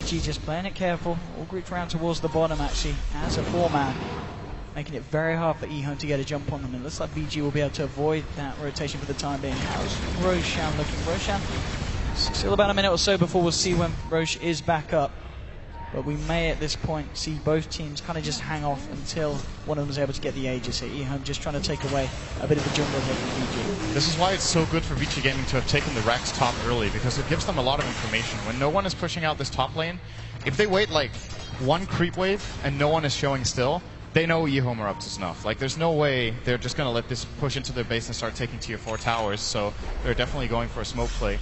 VG just playing it careful, all grouped around towards the bottom actually, as a 4-man. Making it very hard for eHome to get a jump on them. It looks like VG will be able to avoid that rotation for the time being. How's Roshan looking? Roshan, still about a minute or so before we'll see when Roche is back up. But we may at this point see both teams kind of just hang off until one of them is able to get the Aegis here. eHome just trying to take away a bit of the jungle here from VG. This is why it's so good for VG Gaming to have taken the Rax top early, because it gives them a lot of information. When no one is pushing out this top lane, if they wait like one creep wave and no one is showing still, they know eHome are up to snuff. Like, there's no way they're just going to let this push into their base and start taking tier 4 towers, so they're definitely going for a smoke play.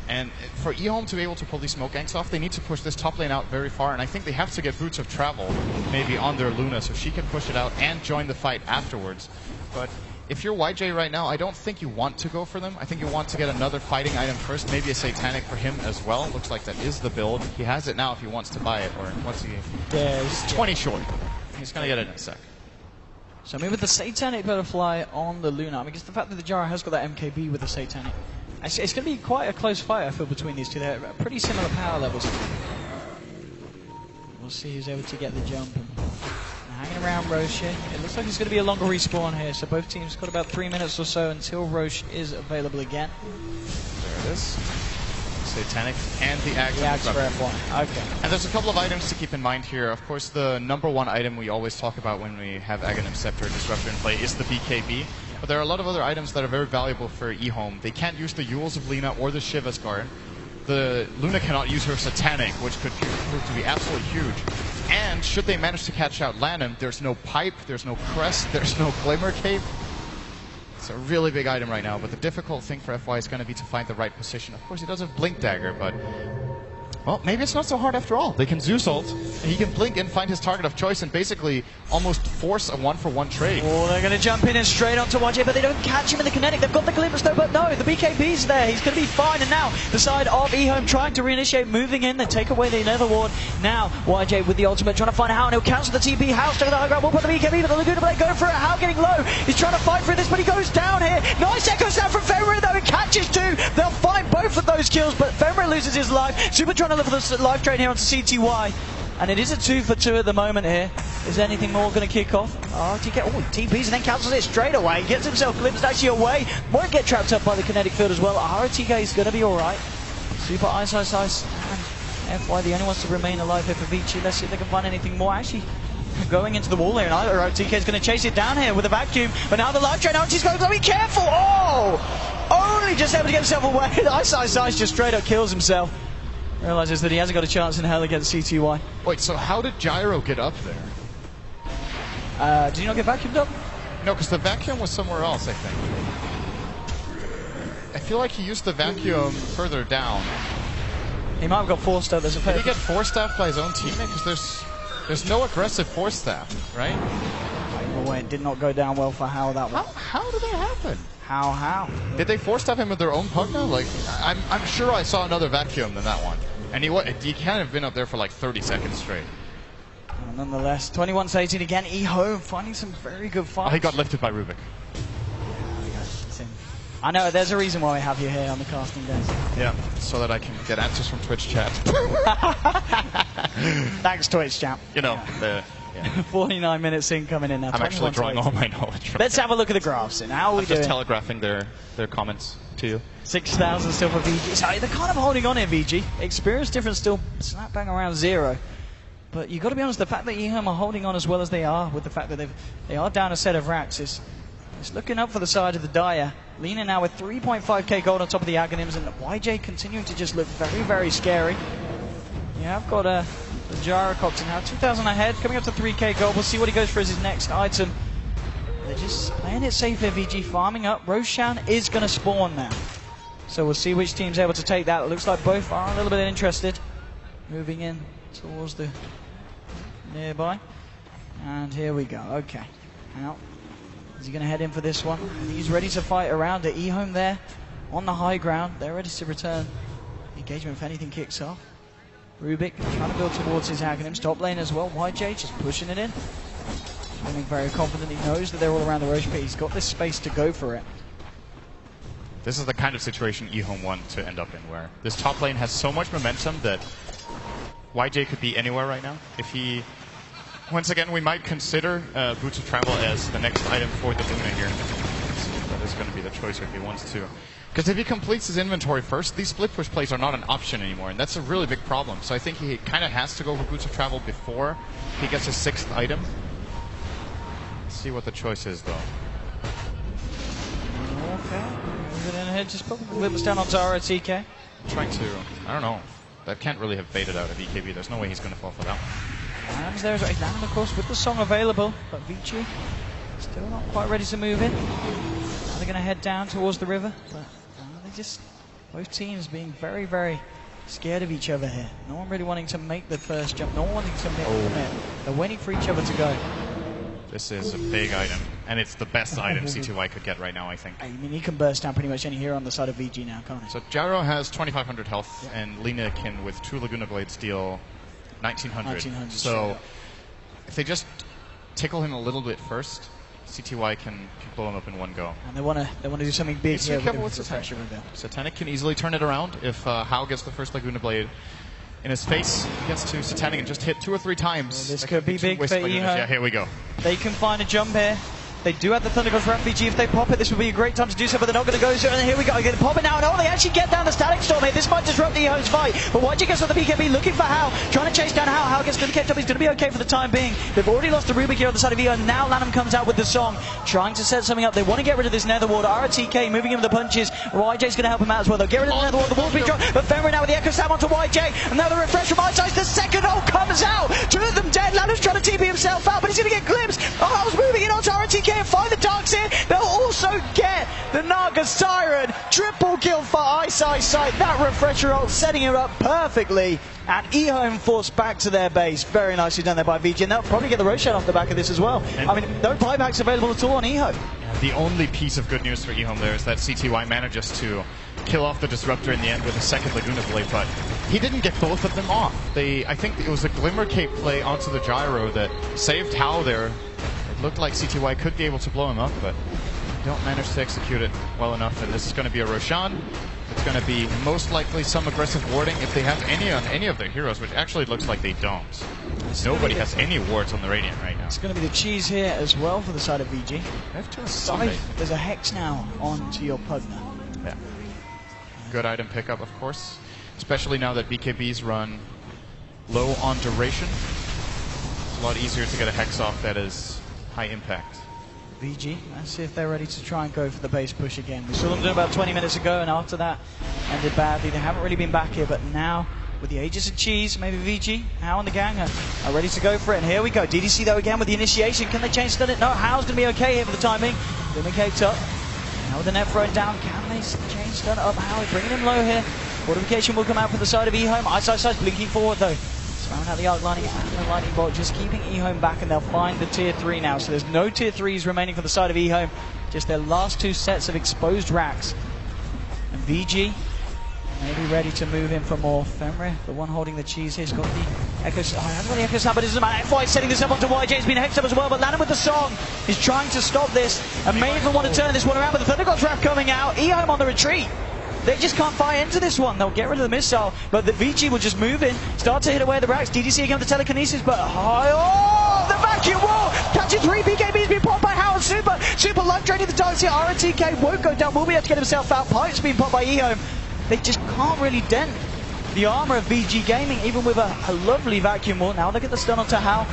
And for eHome to be able to pull these smoke ganks off, they need to push this top lane out very far, and I think they have to get Boots of Travel maybe on their Luna so she can push it out and join the fight afterwards. But if you're YJ right now, I don't think you want to go for them. I think you want to get another fighting item first, maybe a Satanic for him as well. Looks like that is the build. He has it now if he wants to buy it, or what's he? There's 20 short. He's going to get it in a sec. So maybe with the Satanic Butterfly on the Luna, I mean, just the fact that the Jara has got that MKB with the Satanic, it's going to be quite a close fight, I feel, between these two. They're pretty similar power levels. We'll see who's able to get the jump. And hanging around Roche here. It looks like it's going to be a longer respawn here, so both teams got about 3 minutes or so until Roche is available again. There it is. Satanic and the Axe. The Axe for F1. Okay. And there's a couple of items to keep in mind here. Of course, the #1 item we always talk about when we have Aghanim Scepter Disruptor in play is the BKB. But there are a lot of other items that are very valuable for eHome. They can't use the Yules of Lina or the Shiva's Guard. The Luna cannot use her Satanic, which could prove to be absolutely huge. And should they manage to catch out Lanham, there's no Pipe, there's no Crest, there's no Glimmer Cape. It's a really big item right now, but the difficult thing for FY is going to be to find the right position. Of course, he does have Blink Dagger, but well, maybe it's not so hard after all. They can Zeus ult, he can blink and find his target of choice and basically almost force a 1-for-1 trade. Oh, they're going to jump in and straight onto YJ, but they don't catch him in the kinetic. They've got the glimpse though, but no, the BKB's there. He's going to be fine, and now the side of eHome trying to reinitiate, moving in. They take away the Nether Ward. Now, YJ with the ultimate trying to find How, and he'll cancel the TP. How's to the high ground. We'll put the BKB, but the Laguna Blade going for it. How getting low. He's trying to fight for this, but he goes down here. Nice echoes down from Fenrir, though. He catches two. They'll find both of those kills, but Fenrir loses his life. Super trying to look for the life train here onto CTY, and it is a 2-for-2 at the moment here. Is anything more going to kick off? RTK, oh, TPs and then cancels it straight away. Gets himself glimpsed actually away. Won't get trapped up by the kinetic field as well. RTK is going to be alright. Super Ice, and FY the only ones to remain alive here for Vici. Let's see if they can find anything more. Actually, going into the wall here, and RTK is going to chase it down here with a vacuum. But now the life train, RTK's going to be careful. Oh! Only just able to get himself away. Ice just straight up kills himself. Realizes that he hasn't got a chance in hell against CTY. Wait, so how did Gyro get up there? Did he not get vacuumed up? No, because the vacuum was somewhere else, I think. I feel like he used the vacuum further down. He might have got force staff. Did he get force staffed by his own teammate? Because there's no aggressive force staff, right? Well, it did not go down well for How that one. How did that happen? How? Did they force staff him with their own Pugna? Like, I'm sure I saw another vacuum than that one. And he can't have been up there for like 30 seconds straight. Well, nonetheless, 21-18 again. eHome finding some very good fights. Oh, he got lifted by Rubik. I know, there's a reason why we have you here on the casting days. Yeah, so that I can get answers from Twitch chat. Thanks, Twitch chat. You know, yeah. 49 minutes in coming in now. I'm actually drawing all my knowledge from Let's have a look at the graphs and how are we doing? Just telegraphing their comments to you. 6,000 still for VG. So they're kind of holding on here, VG. Experience difference still slap bang around 0. But you've got to be honest, the fact that eHome are holding on as well as they are, with the fact that they are down a set of racks, it's looking up for the side of the Dire. Lina now with 3.5k gold on top of the Aghanims, and YJ continuing to just look very, very scary. Yeah, I've got the Gyrocopter now, 2,000 ahead, coming up to 3k gold. We'll see what he goes for as his next item. They're just playing it safe here, VG, farming up. Roshan is going to spawn now. So we'll see which team's able to take that. It looks like both are a little bit interested. Moving in towards the nearby. And here we go. Okay. Now, is he going to head in for this one? I think he's ready to fight around it. eHome there on the high ground. They're ready to return engagement if anything kicks off. Rubik trying to build towards his Aghanims. Top lane as well. YJ just pushing it in. Feeling very confident. He knows that they're all around the Roche pit. He's got this space to go for it. This is the kind of situation eHome want to end up in, where this top lane has so much momentum that YJ could be anywhere right now. If he... Once again, we might consider Boots of Travel as the next item for the Luna here. That is going to be the choice if he wants to. Because if he completes his inventory first, these split push plays are not an option anymore, and that's a really big problem. So I think he kind of has to go for Boots of Travel before he gets his 6th item. Let's see what the choice is, though. Okay. Moving in ahead, just put the limits down on Zara TK. Trying to... I don't know. That can't really have baited out of EKB. There's no way he's going to fall for that one. Lanham's there as well. Lanham, of course, with the song available, but Vici still not quite ready to move in. Now they're going to head down towards the river, but they just, both teams being very, very scared of each other here. No one really wanting to make the first jump, no one wanting to make the commit. They're waiting for each other to go. This is a big item, and it's the best item C2Y could get right now, I think. I mean, he can burst down pretty much any hero on the side of VG now, can't he? So Gyro has 2,500 health, and Lina can, with 2 Laguna Blades, deal 1,900. So if they just tickle him a little bit first, CTY can blow him up in one go. And they want to do something big here. With Satanic can easily turn it around if Hao gets the first Laguna Blade in his face. He gets to Satanic and just hit 2 or 3 times. Well, this could be big for Eho. Yeah, here we go. They can find a jump here. They do have the Thunder Ghost for MVG. If they pop it, this would be a great time to do so, but they're not going to go. So, and here we go. Again, pop it now. And oh, they actually get down the Static Storm here. This might disrupt the Eho's fight. But YG gets with the BKB, looking for Hao. Trying to chase down Hao. Hao gets to the kept up. He's going to be okay for the time being. They've already lost the Rubik here on the side of Eho. Now Lanham comes out with the song, trying to set something up. They want to get rid of this Nether Ward. RTK moving him with the punches. YJ's going to help him out as well. They'll get rid of the Nether Ward. The wall's been dropped. But Fenrir now with the Echo Slam onto YJ. And now the refresh from Eyesight. The second ult comes out. 2 of them dead. Lanham's trying to TP himself out, but he's going to get glimpsed. Oh, Hao's moving in onto RTK and find the Darks here. They'll also get the Naga Siren. Triple kill for Eyesight. That refresher ult setting him up perfectly. And Ehome forced back to their base. Very nicely done there by VG. And they'll probably get the Roshan off the back of this as well. And I mean, no buybacks available at all on Eho. The only piece of good news for Ehome there is that CTY manages to kill off the Disruptor in the end with a second Laguna Blade, but he didn't get both of them off. I think it was a Glimmer Cape play onto the Gyro that saved Hao there. It looked like CTY could be able to blow him up, but don't manage to execute it well enough. And this is going to be a Roshan. It's going to be most likely some aggressive warding if they have any on any of their heroes, which actually looks like they don't. Nobody has any wards on the Radiant right now. It's going to be the cheese here as well for the side of VG. There's a Hex now onto your Pugna. Yeah. Good item pickup, of course. Especially now that BKBs run low on duration. It's a lot easier to get a Hex off that is high impact. VG, let's see if they're ready to try and go for the base push again. We saw them do it about 20 minutes ago, and after that ended badly. They haven't really been back here, but now with the Aegis of Cheese, maybe VG, Hao and the gang are ready to go for it. And here we go. DDC though again with the initiation. Can they change stun it? No, Hao's going to be okay here for the timing. Glimmer Caped up. Now with the net thrown down, can they change stun it up? Hao bringing him low here. Fortification will come out for the side of Ehome. Eyesight blinking forward though. Spamming out the Arc Lightning and the Lightning Bolt, just keeping Ehome back, and they'll find the tier 3 now. So there's no tier 3s remaining for the side of Ehome. Just their last 2 sets of exposed racks. And VG maybe ready to move in for more. Fenrir, the one holding the cheese here, has got the Echo Snap, but it doesn't matter. FY setting this up onto YJ, has been hexed up as well, but Lanham with the song is trying to stop this, and may even want to turn this one around, but the Thunder God's Wrath coming out. Ehome on the retreat. They just can't buy into this one. They'll get rid of the missile, but the VG will just move in, start to hit away at the racks. DDC again with the telekinesis, but oh, the vacuum wall catching 3. BKB has been popped by Howard Super life draining the Darks here. RTK won't go down, will be able to get himself out. Pipe's being popped by Ehome. They just can't really dent the armor of VG Gaming, even with a lovely vacuum wall. Now look at the stun onto Hao.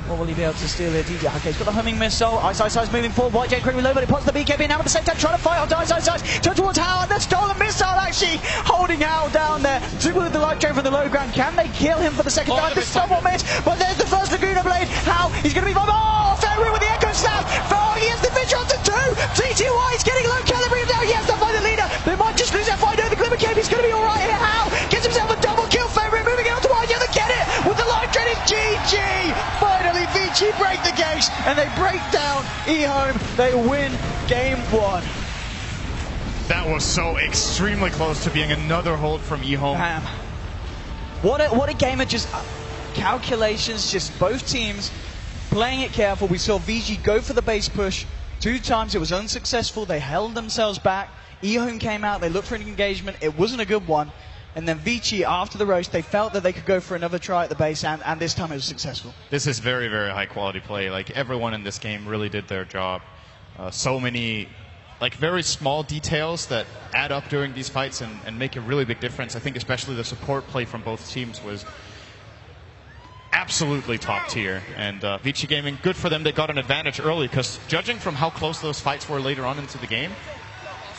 Or will he be able to steal it? DJ, okay, he's got the humming missile. Eyesight moving forward. YJ incredibly low, but he pops the BKB now at the same time, trying to fight on Eyesight. Turn towards Hao, and the stolen missile actually holding Hao down there. Super with the life drain from the low ground. Can they kill him for the second time? This somewhat missed, but there's the first Laguna Blade. Hao, he's going to be fine. Oh, Fenrir with the Echo Snap. Oh, he has the Vigil to 2. TTY is getting low calibrated now. Yes, they'll find the leader. They might just lose FI. No, the Glimmer Cape. He's going to be alright here. Hao gets himself a double kill. Fenrir moving it on to YJ. They get it with the life draining GG. Finally, VG break the gate, and they break down Ehome. They win game 1. That was so extremely close to being another hold from Ehome. What a game of just calculations, just both teams playing it careful. We saw VG go for the base push 2 times. It was unsuccessful. They held themselves back. Ehome came out. They looked for an engagement. It wasn't a good one. And then Vici, after the roast, they felt that they could go for another try at the base, and this time it was successful. This is very, very high quality play. Like, everyone in this game really did their job. So many, like, very small details that add up during these fights and make a really big difference. I think especially the support play from both teams was absolutely top tier. And Vici Gaming, good for them. They got an advantage early, because judging from how close those fights were later on into the game,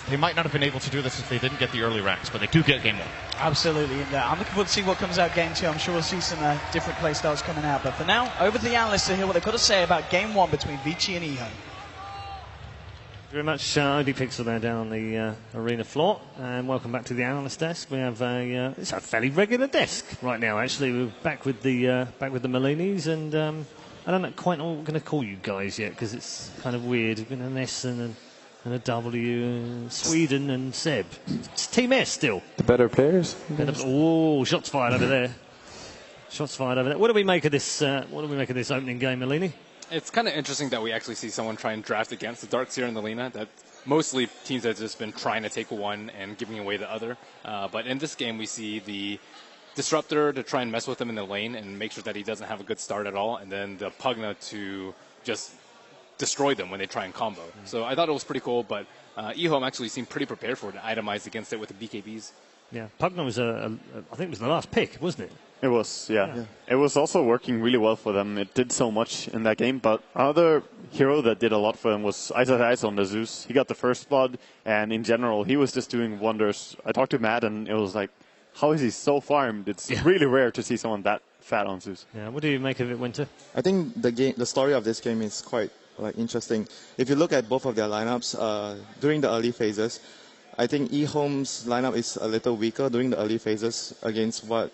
they might not have been able to do this if they didn't get the early racks, but they do get game 1. Absolutely, and I'm looking forward to see what comes out game 2. I'm sure we'll see some different play styles coming out. But for now, over to the analysts to hear what they've got to say about game 1 between Vici and eHome. Very much ODPixel there down on the arena floor, and welcome back to the analyst desk. We have it's a fairly regular desk right now. Actually, we're back with the Malinis, and I don't know quite know what we're going to call you guys yet, because it's kind of weird. We've been an S and a W, Sweden and Seb. It's Team S still. The better players. Oh, shots fired over there. Shots fired over there. What do we make of this? What do we make of this opening game, Malini? It's kind of interesting that we actually see someone try and draft against the Darkseer and the Lina. That mostly teams have just been trying to take one and giving away the other. But in this game, we see the Disruptor to try and mess with him in the lane and make sure that he doesn't have a good start at all, and then the Pugna to just destroy them when they try and combo. So I thought it was pretty cool, but eHome actually seemed pretty prepared for it and itemized against it with the BKBs. Yeah, Pugna was I think it was the last pick, wasn't it? It was, yeah. It was also working really well for them. It did so much in that game, but another hero that did a lot for them was Ice on the Zeus. He got the first blood, and in general, he was just doing wonders. I talked to Matt, and it was like, how is he so farmed? It's really rare to see someone that fat on Zeus. Yeah, what do you make of it, Winter? I think the story of this game is quite interesting. If you look at both of their lineups during the early phases, I think eHome's lineup is a little weaker during the early phases against what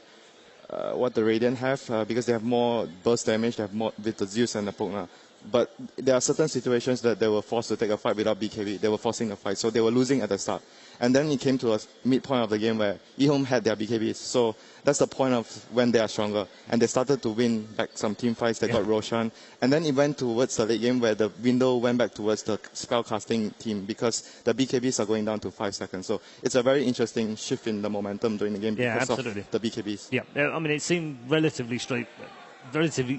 the Radiant have, because they have more burst damage, they have more with the Zeus and the Pugna. But there are certain situations that they were forced to take a fight without BKB. They were forcing a fight, so they were losing at the start. And then it came to a midpoint of the game where eHome had their BKBs. So that's the point of when they are stronger. And they started to win back some team fights. They got Roshan. And then it went towards the late game where the window went back towards the spellcasting team, because the BKBs are going down to 5 seconds. So it's a very interesting shift in the momentum during the game because of the BKBs. Yeah, I mean, it seemed relatively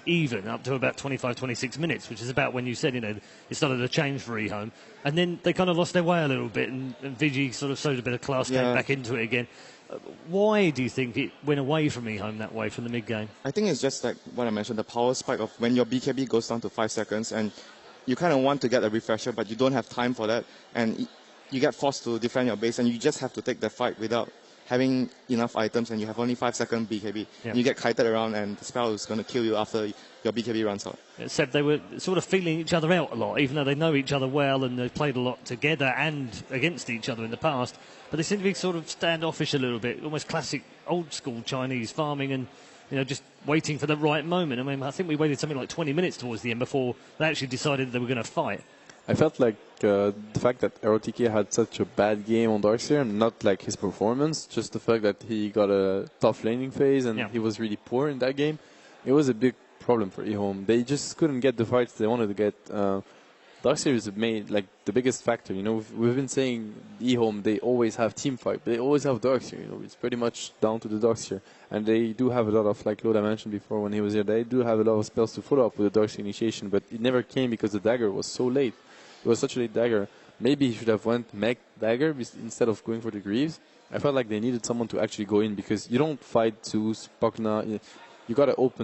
even up to about 25, 26 minutes, which is about when you said, it started to change for eHome. And then they kind of lost their way a little bit, and VG sort of showed a bit of class, came back into it again. Why do you think it went away from eHome that way from the mid-game? I think it's just like what I mentioned, the power spike of when your BKB goes down to 5 seconds, and you kind of want to get a refresher, but you don't have time for that, and you get forced to defend your base, and you just have to take the fight without having enough items, and you have only 5 second BKB. You get kited around, and the spell is going to kill you after your BKB runs out. Except they were sort of feeling each other out a lot, even though they know each other well and they've played a lot together and against each other in the past. But they seem to be sort of standoffish a little bit, almost classic old-school Chinese farming and, just waiting for the right moment. I mean, I think we waited something like 20 minutes towards the end before they actually decided they were going to fight. I felt like the fact that ROTK had such a bad game on Darkseer, not like his performance, just the fact that he got a tough laning phase and he was really poor in that game, it was a big problem for eHome. They just couldn't get the fights they wanted to get. Darkseer is the biggest factor. We've been saying eHome, they always have team fight, but they always have Darkseer. It's pretty much down to the Darkseer. And they do have a lot of, like Loda mentioned before when he was here, they do have a lot of spells to follow up with the Darkseer initiation, but it never came because the dagger was so late. It was such a late dagger. Maybe he should have went mech dagger instead of going for the Greaves. I felt like they needed someone to actually go in, because you don't fight Zeus, Pugna. You got to open